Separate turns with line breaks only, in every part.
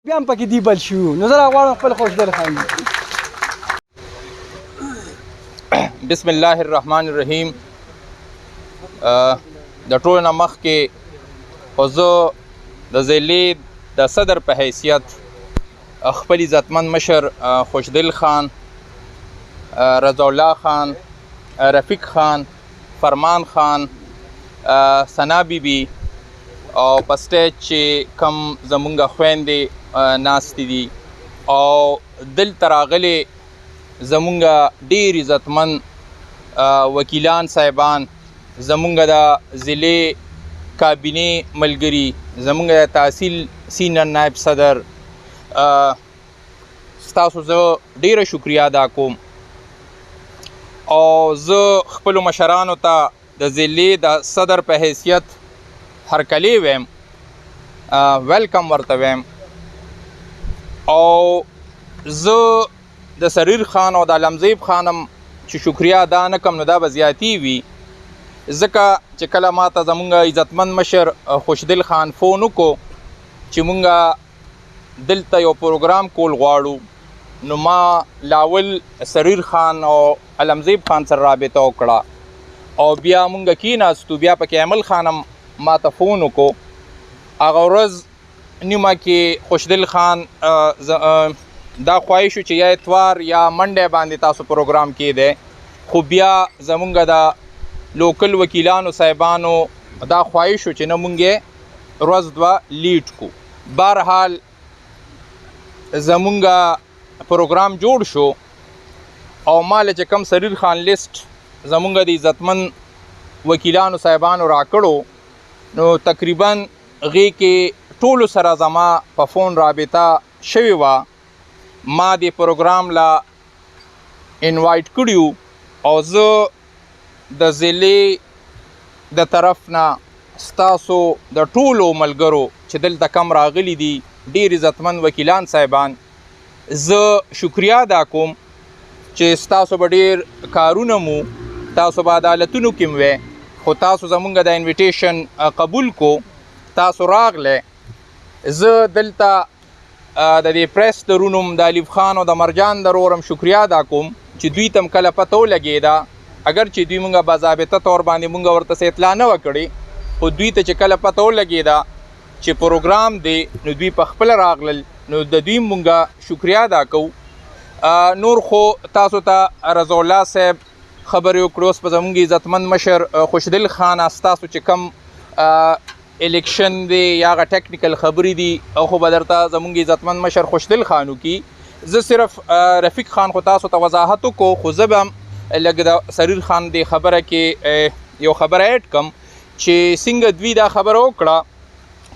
بیا هم پکې دی بل شو نو زه راغواړم خپل خوشدل خان.
بسم الله الرحمن الرحیم. د ټولو نه مخکې خو زه د ضلعې د صدر په حیثیت خپل عزتمن مشر خوشدل خان، رضا الله خان، رفیق خان، فرمان خان، ثنا بیبي او په سټیج چې کم زمونږ خویندې ناستې دي او دلته راغلې زمونږ ډېر عزتمن وکیلان صاحبان، زمونږ د ضلعې کابینې ملګري، زمونږ د تحصیل سینر نایب صدر، ستاسو زه ډیره شکریه ادا کوم او زه خپلو مشرانو ته د ضلعې د صدر په حیثیت هرکلی ویم، ویلکم ورته ویم او زه د سریر خان او د عمرزئی خانم چې شکریه ادا نه کم نو دا به زیاتی وي، ځکه چې کله ما ته زمونږ عزتمن مشر خوشدل خان فون وکړو چې مونږ دلته یو پروګرام کول غواړو، نو ما لاول سریر خان او عمرزئی خان سره رابطه وکړه او بیا مونږ کېناستو، بیا پکې عمل خانم ما ته فون وکړو. هغه ورځ نیمه کې خوشدل خان دا خواهش و چې یا اتوار یا منډی باندې تاسو پروګرام کېدی، خو بیا زمونږ د لوکل وکیلانو صاحبانو دا خواهش و چې نه مونږ ورځ دوه لیټ کو. بهرحال زمونږ پروګرام جوړ شو او مال چې کم سریر خان لیست زمونږ د عزتمن وکیلانو صاحبانو راکړو نو تقریبا هغې کې ټولو سره زما په فون رابطه شوې وه. ما د پروګرام لا انوایټ کړي او زه د ضلعې د طرف نه ستاسو د ټولو ملګرو چې دلته کم راغلي دي ډېر عزتمن وکیلان صاحبان زه شکریه ادا کوم چې ستاسو به ډېر کارونه مو تاسو به عدالتونو کې وی، خو تاسو زمونږ د انویټیشن قبول کو، تاسو راغلی. زه دلته د دې پریس د رونم د الف خان او د مرجان د رورم شکریه ادا کوم چې دوی تم کله پته ولګېده، اگر چې دوی مونږ باضابطه طور باندې مونږ ورته څه اطلاع نه وکړې، خو دوی ته چې کله پته ولګېده چې پروګرام دی نو دوی په خپله راغلل، نو د دوی مونږ شکریه ادا کوو. نور خو تاسو ته رضا الله صاحب خبرې وکړو، اوس په زمونږ عزتمن مشر خوشدل خان ستاسو چې کم الیکشن دی یا هغه ټیکنیکل خبرې دي او خو به درته زمونږ عزتمن مشر خوشدل خان وکړي. زه صرف رفیق خان خو تاسو ته وضاحت وکړو، خو زه به هم لږ د سریر خان د خبره کې یو خبره ایډ کم چې څنګه دوی دا خبره وکړه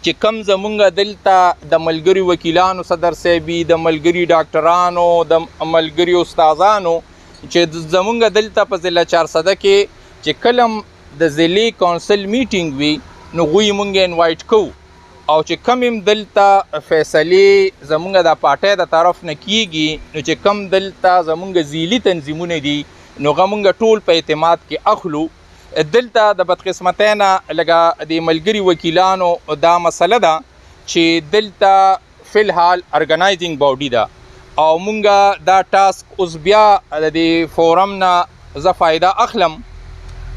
چې کم زمونږ دلته د ملګري وکیلانو صدر صاحبي، د ملګري ډاکټرانو، د ملګري استادانو چې زمونږ دلته په ضلع 400 کې چې کلم د ضلعي کونسل میټینګ وي نو غوی مونږ انوایټ کوو او چې کم هم دلته فیصلې زمونږ د پارټۍ د طرف نه کیږي نو چې کم دلته زمونږ ضلعي تنظیمونه دي نو هغه مونږ ټول په اعتماد کې اخلو. دلته د بدقسمتۍ نه لږه د ملګري وکیلانو دا مسله ده چې دلته فی الحال ارګنایزینګ باډي ده او مونږ دا ټاسک اوس بیا د دې فورم نه زه فایده اخلم.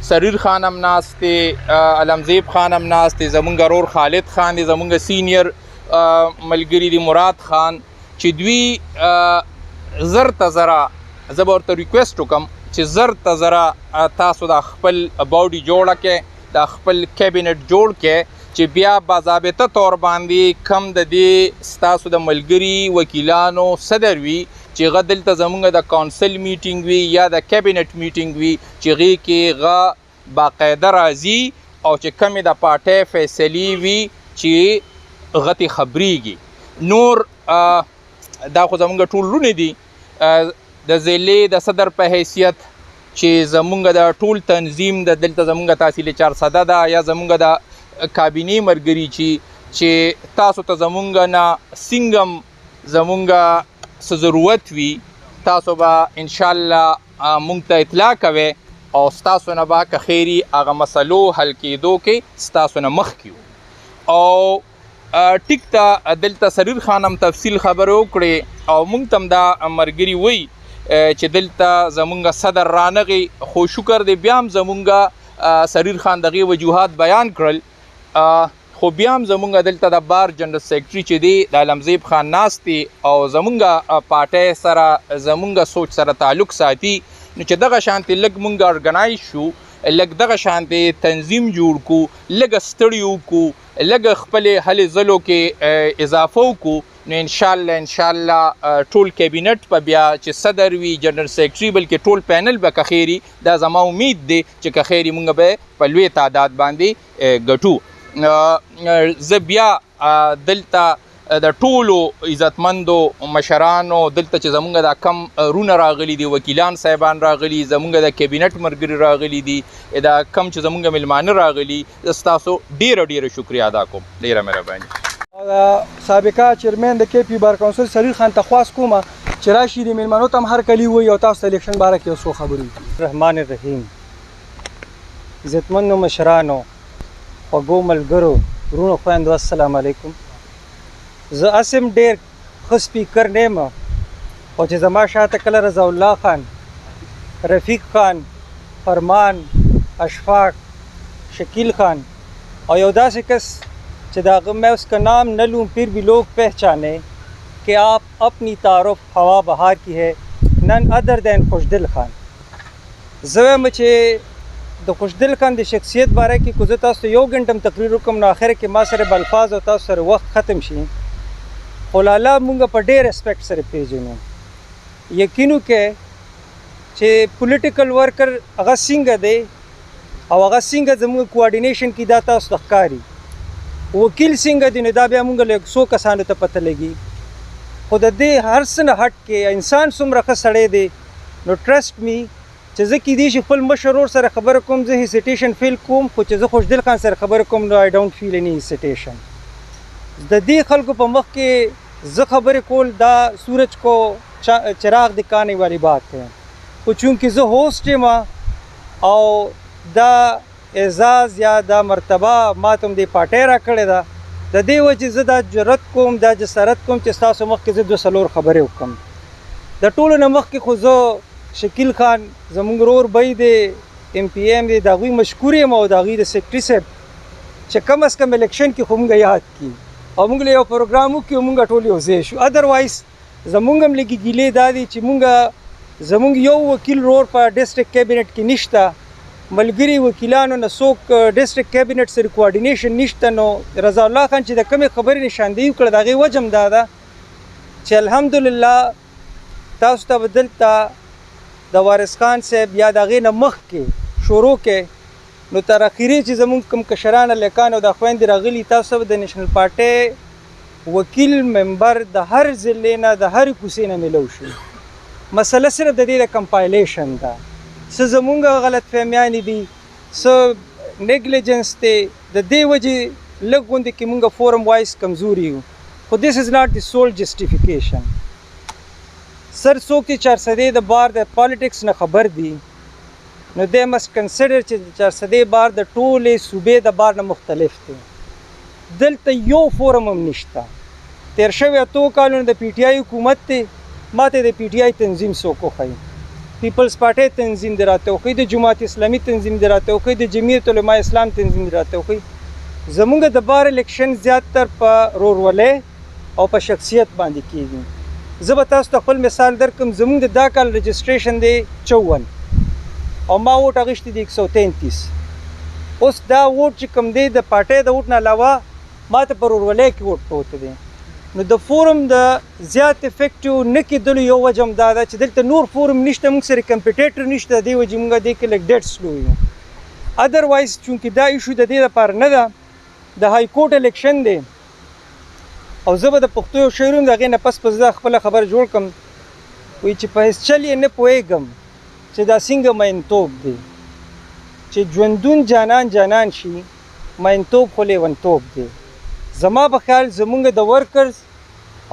سریر خان هم ناست دی، عمرزئی خان هم ناست دی، زمونږ ورور خالد خان دی، زمونږ سینیر ملګري دی مراد خان چې دوی زر ته زره زه به ورته ریکویسټ وکړم چې زر ته زره تاسو د خپل باډي جوړه کې، د خپل کابینټ جوړ کې چې بیا باضابطه طور باندې کم د دې ستاسو د ملګري وکیلانو صدر وي چې هغه دلته زمونږ د کونسل میټینګ وي یا د کابینټ میټینګ وي چې هغې کې هغه باقاعده راځي او چې کمې د پارټۍ فیصلې وي چې هغه ترې خبرېږي. نور دا خو زمونږ ټول لوڼې دي د ضلعې د صدر په حیثیت چې زمونږ د ټول تنظیم د دلته زمونږ تحصیل 400 ده یا زمونږ د کابینې ملګري چې تاسو ته زمونږ نه څنګه زمونږ څه ضرورت وي تاسو به انشاءالله مونږ ته اطلاع کوئ او ستاسو نه به که خیري هغه مسلو حل کېدو کې ستاسو نه مخکې او ټیک ته دلته سریر خان هم تفصیل خبرې وکړې او موږ ته هم دا ملګري وایي چې دلته زمونږ صدر رانغی خو شکر دی بیا هم زمونږ سریر خان دغې وجوهات بیان کړل خو بیا هم زمونږ دلته د بار جنرال سیکرټري چې دی د علمزیب خان ناست دی او زمونږ پارټۍ سره زمونږ سوچ سره تعلق ساتي نو چې دغه شانتې لږ مونږ ارګنایز شو لږ دغه شانتې تنظیم جوړ کړو لږ ستړي وکړو لږ خپلې هلې ځلو کې اضافه وکړو نو انشاءالله ټول کابینټ په بیا چې صدر وي جنرال سیکرټري بلکې ټول پینل به کخیري دا زما امید دی چې کخیري مونږ به په لوی تعداد باندې ګټو زه بیا دلته د ټولو عزتمندو مشرانو دلته چې زمونږ دا کم رونه راغلي دي وکیلان صاحبان راغلي زمونږ د کابینټ ملګري راغلي دي دا کم چې زمونږ میلمانه راغلي ستاسو ډیره شکریه ادا کوم ډیره مهرباني
سابقه چیرمن د کې پی بار کونسل سریر خان ته خواست کوم چې راشي د میلمنو ته هر کلی وي او تاسو الیکشن باره کې څه خبرې
رحمان الرحیم عزتمنو مشرانو خوږو ملګرو ورونو خویندو السلام علیکم زه اسم ډیر ښه سپیکر نه یم او چې زما شاته کله رضا الله خان رفیق خان فرمان اشفاق شکیل خان اور یو داسې کس چې د هغه میں اس کا نام نہ لوں پھر بھی لوگ پہچانے کہ آپ اپنی تعارف ہوا بہار کی ہے نن ادر دین خوشدل خان زه وایم چې د خوشدل خان د شخصیت باره کې کو زه تاسو ته یو ګنټه هم تقریر وکړم نو آخر کې ما سره به الفاظ او تاسو سره وخت ختم شي خو لالا مونږ په ډېر ریسپیکټ سره پیژنو یقینو کې چې پولیټیکل ورکر هغه څنګه دی او هغه څنګه زموږ کوارډینیشن کې دا تاسو ته ښکاري وکیل څنګه دی نو دا بیا مونږ له 100 کسانو ته پته لګي خو د دې هر څه نه هټ کې انسان څومره ښه سړی دی نو ټرسټ می چې زه کیدای شي خپل مشر ورور سره خبره کوم زه هیسیټیشن فیل کوم خو چې زه خوشدل خان سره خبره کوم نو آی ډونټ فیل اني هیسیټیشن د دې خلکو په مخ کې زه خبرې کول دا سورج کو چراغ دکھانے والی بات ہے خو چونکہ زه ہوسټ یم او دا اعزاز یا دا مرتبه ما ته دې پارټۍ راکړې ده د دې وجې زه دا جرأت کوم دا جسارت کوم چې ستاسو مخکې زه 2 څلور خبرې وکړم د ټولو نه مخکې خو زه شکیل خان زموږ ورور بی دی ایم پی ایم دی د هغوی مشکور یم او د هغوی د سیکرټري صاحب چې کم از کم الیکشن کې خو موږ یاد کړي او موږ له یو پروګرام وکړو موږ ټول یو ځای شو ادروایز زموږ هم لږې ګیلې دا دي چې موږ زموږ یو وکیل ورور په ډسټرکټ کابینټ کې نشته ملګري وکیلانو نه څوک ډسټرکټ کابینټ سره کوارډینیشن نشته نو رضا الله خان چې د کمې خبرې نشاندهي وکړه د هغې وجه هم دا ده چې الحمدلله تاسو ته به دلته د وارث خان صاحب یا د هغې نه مخکې شروع کې نو تر اخري چې زموږ کوم کشران هلکان او د خویندې راغلي تاسو به د نیشنل پارټۍ وکیل ممبر د هر ضلع نه د هرې کوڅې نه میلو شو مسله صرف د دې د کمپایلیشن ده څه زمونږ غلط فهمیانې دي څه نیګلیجنس دی د دې وجې لږ غوندې کې مونږ فورم وایز کمزوري یو خو دس از ناٹ دی سول جسټیفیکیشن سر څوک چې چارسدې د بار د پالیټکس نه خبر دي نو دی مسټ کنسیډر چې چارسدې بار د ټولې صوبې د بار نه مختلف دی دلته یو فورم هم نشته تیر شوي 2 کالونو د پی ټی آی حکومت دی ماته د پی ټی آی تنظیم څوک وښایي پیپلز پارټۍ تنظیم دی راته وښایي د جماعت اسلامي تنظیم دی راته وښایي د جمعیت علماء اسلام تنظیم دی راته وښایي زمونږ د بار الیکشن زیاتر په رورولۍ او په شخصیت باندې کېږي زه به تاسو ته خپل مثال درکړم زمونږ د دا کال رجسټریشن دی 54 او ما ووټ اخیستی دی 133 اوس دا ووټ چې کوم دی د پارټۍ د ووټ نه علاوه ما ته په رورولۍ کې ووټ پروت دی نو د فورم د زیات افیکټیو نه کېدلو یو وجه هم دا ده چې دلته نور فورم نشته موږ سره کمپیټیټر نشته د دې وجې موږ دې کې لږ ډېر سلو یو ادروایز چونکې دا ایشو د دې لپاره نه ده د های کورټ الیکشن دی او زه به د پښتو یو شعر هم د هغې نه پس پس زه خپله خبره جوړ کړم وایي چې په هېڅ چل یې نه پوهېږم چې دا څنګه مینتوب دی چې ژوندون جانان جانان شي مینتوب خو لیونتوب دی زما په خیال زمونږ د ورکرز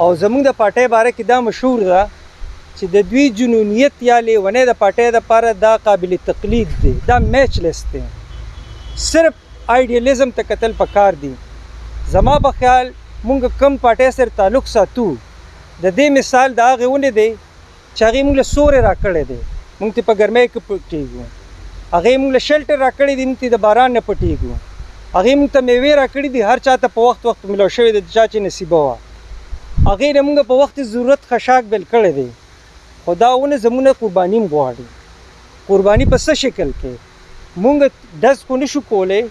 او زمونږ د پارټۍ باره کې دا مشهور ده چې د دوی جنونیت یا لیونۍ د پارټۍ دپاره دا قابل تقلید دی دا میچلیس دی صرف آیډیالیزم ته کتل پکار دي زما په خیال مونږ کم پارټۍ سره تعلق ساتو د دې مثال د هغې ونې دی چې هغې مونږ له سوری راکړی دی مونږ ته په ګرمۍ کې پټېږو هغې مونږ له شلټر راکړی دی مونږ ته د باران نه پټېږو هغې مونږ ته میوې راکړي دي هر چا ته په وخت میلاو شوی دی چا چې نصیبه وه هغې نه مونږ په وخت ضرورت خشاک بل کړی دی خو دا ونه زموږ نه قرباني هم غواړي قرباني په څه شکل کې مونږ ډز خو نشو کولی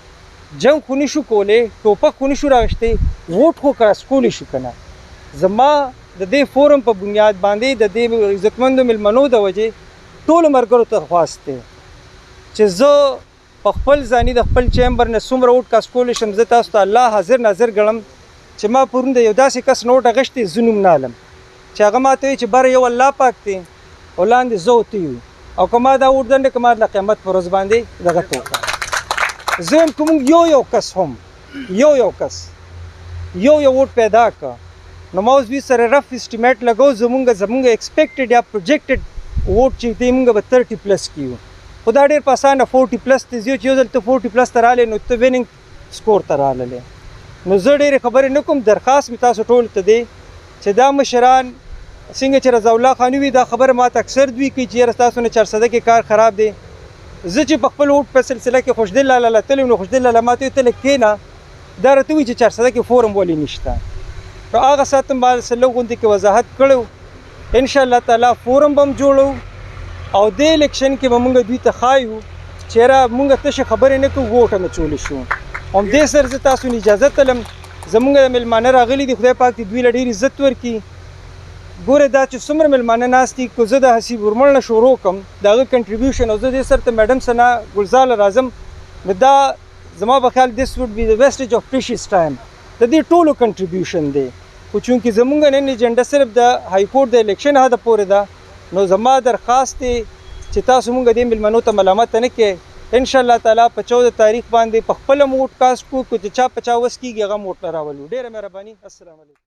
جنګ خو نشو کولی ټوپک خو نشو راغشتی ووټ خو کاسکولی شو که نه زما د دې فورم په بنیاد باندې د دې عزتمندو مېلمنو د وجې ټولو ملګرو ته خواست دی چې زه په خپل ځاني د خپل چیمبر نه څومره ووټ کاسکولی شم زه تاسو ته الله حاضر ناظر ګڼم چې ما پرون د یو داسې کس نه ووټ اخیستی زه نوم نه علم چې هغه ما ته وایي چې بره یو الله پاک دی او لاندې زه او ته یو او که ما دا ووټ دنډه که ما د قیامت په ورځ باندې دغه ته وکړه زه یم که مونږ یو کس هم یو کس یو ووټ پیدا کړه نو ما اوس دوی سره رف اسټیمیټ لګو زمونږ ایکسپیکټډ یا پروجیکټډ ووټ چې دی مونږ به 30 پلس کیو خو دا ډېر په اسانه 40 پلس ته ځي چې یو ځل ته 40 پلس ته راغلی نو ته ویننګ سکور ته راغلی نو زه ډېرې خبرې نه کوم درخواست مې تاسو ټولو ته دی چې دا مشران څنګه چې رضا الله خان وي دا خبره ماته اکثر دوی کوي چې یاره ستاسو نه 400 کې کار خراب دی زه چې په خپل ووټ په سلسله کې خوشدل لاله تللی نو خوشدل لاله ما ته ویل ته لږ کښېنه دا راته وایي چې 400 کې فورم ولې نشته نو هغه ساعت هم ما سلو غوندې کې وضاحت کړی انشاءالله تعالی فورم به هم جوړو او دې الیکشن کې به مونږ دوی ته ښایو چې یاره مونږ تشه خبرې نه کوو ووټ هم اچولی شو همدې سره زه تاسو نه اجازه تلم زمونږ میلمانه راغلي دي خدای پاک دې دوی له ډېر عزت ورکړي ګوره دا چې څومره میلمانه ناست دي که زه د حسیب ورمل نه شروع کړم د هغه کنټریبیوشن او زه دې سره ته میډم څخه ګلزار راځم نو دا زما په خیال دس وډ بي د ویسټیج آف پریشیس ټایم د دې ټولو کنټریبیوشن دی خو چونکې زمونږ نن ایجنډا صرف د های کورټ د الیکشن هده پورې ده نو زما درخواست دی چې تاسو مونږ دې میلمنو ته ملامت نه کړئ انشاءالله تعالی په 14 تاریخ باندې په خپله موټ کاست کو چې چا په چا وس کېږي هغه موټ راولو ډېره مهرباني السلام علیکم